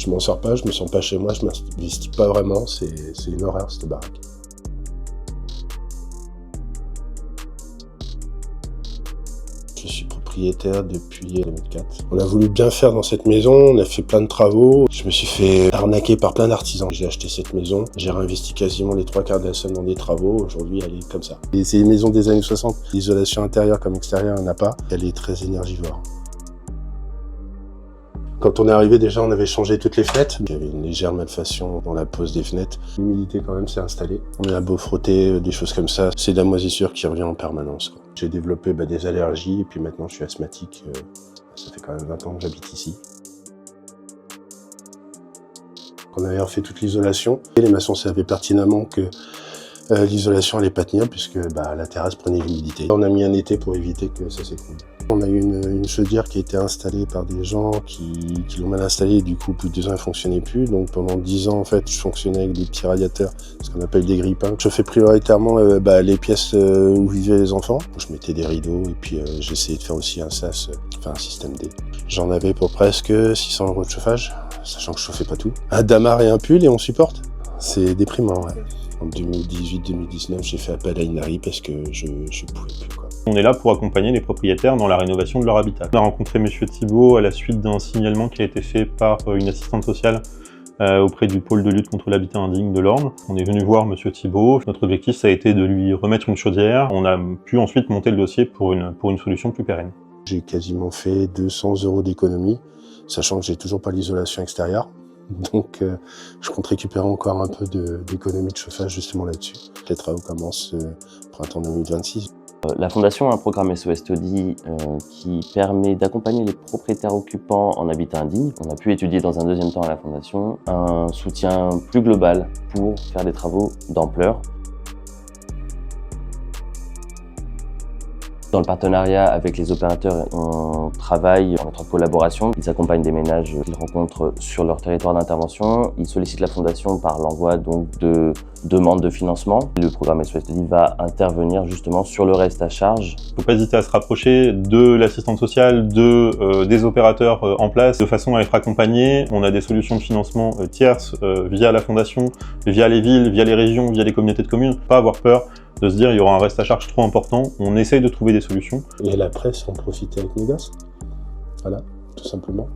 Je m'en sors pas, je me sens pas chez moi, je m'investis pas vraiment, c'est une horreur cette baraque. Je suis propriétaire depuis 2004. On a voulu bien faire dans cette maison, on a fait plein de travaux. Je me suis fait arnaquer par plein d'artisans. J'ai acheté cette maison, j'ai réinvesti quasiment les 3/4 de la somme dans des travaux. Aujourd'hui, elle est comme ça. Et c'est une maison des années 60. L'isolation intérieure comme extérieure, il n'y en a pas. Elle est très énergivore. Quand on est arrivé, déjà, on avait changé toutes les fenêtres. Il y avait une légère malfaçon dans la pose des fenêtres. L'humidité, quand même, s'est installée. On a beau frotter, des choses comme ça, c'est de la moisissure qui revient en permanence, quoi. J'ai développé des allergies, et puis maintenant, je suis asthmatique. Ça fait quand même 20 ans que j'habite ici. On avait refait toute l'isolation. Et les maçons savaient pertinemment que l'isolation n'allait pas tenir, puisque la terrasse prenait l'humidité. On a mis un été pour éviter que ça s'écroule. On a eu une chaudière qui a été installée par des gens qui l'ont mal installée, et du coup, au bout de 2 ans, elle ne fonctionnait plus. Donc pendant 10 ans, en fait, je fonctionnais avec des petits radiateurs, ce qu'on appelle des grippins. Je fais prioritairement les pièces où vivaient les enfants. Je mettais des rideaux, et puis j'essayais de faire aussi un sas, un système D. J'en avais pour presque 600 € de chauffage, sachant que je chauffais pas tout. Un damar et un pull, et on supporte. C'est déprimant, ouais. En 2018-2019, j'ai fait appel à Inari parce que je pouvais plus, quoi. On est là pour accompagner les propriétaires dans la rénovation de leur habitat. On a rencontré M. Thibault à la suite d'un signalement qui a été fait par une assistante sociale auprès du pôle de lutte contre l'habitat indigne de l'Orne. On est venu voir M. Thibault. Notre objectif, ça a été de lui remettre une chaudière. On a pu ensuite monter le dossier pour une solution plus pérenne. J'ai quasiment fait 200 € d'économie, sachant que j'ai toujours pas l'isolation extérieure. Donc je compte récupérer encore un peu d'économie de chauffage justement là-dessus. Les travaux commencent printemps 2026. La Fondation a un programme SOS Taudis qui permet d'accompagner les propriétaires occupants en habitat indigne. On a pu étudier dans un deuxième temps à la Fondation un soutien plus global pour faire des travaux d'ampleur. Dans le partenariat avec les opérateurs, on travaille en étroite collaboration. Ils accompagnent des ménages qu'ils rencontrent sur leur territoire d'intervention. Ils sollicitent la Fondation par l'envoi de demandes de financement. Le programme SOS Taudis va intervenir justement sur le reste à charge. Il ne faut pas hésiter à se rapprocher de l'assistante sociale, des opérateurs en place, de façon à être accompagné. On a des solutions de financement tierces via la Fondation, via les villes, via les régions, via les communautés de communes. Pas avoir peur de se dire il y aura un reste à charge trop important, on essaye de trouver des solutions. Et la presse en profite avec mes gosses. Voilà, tout simplement.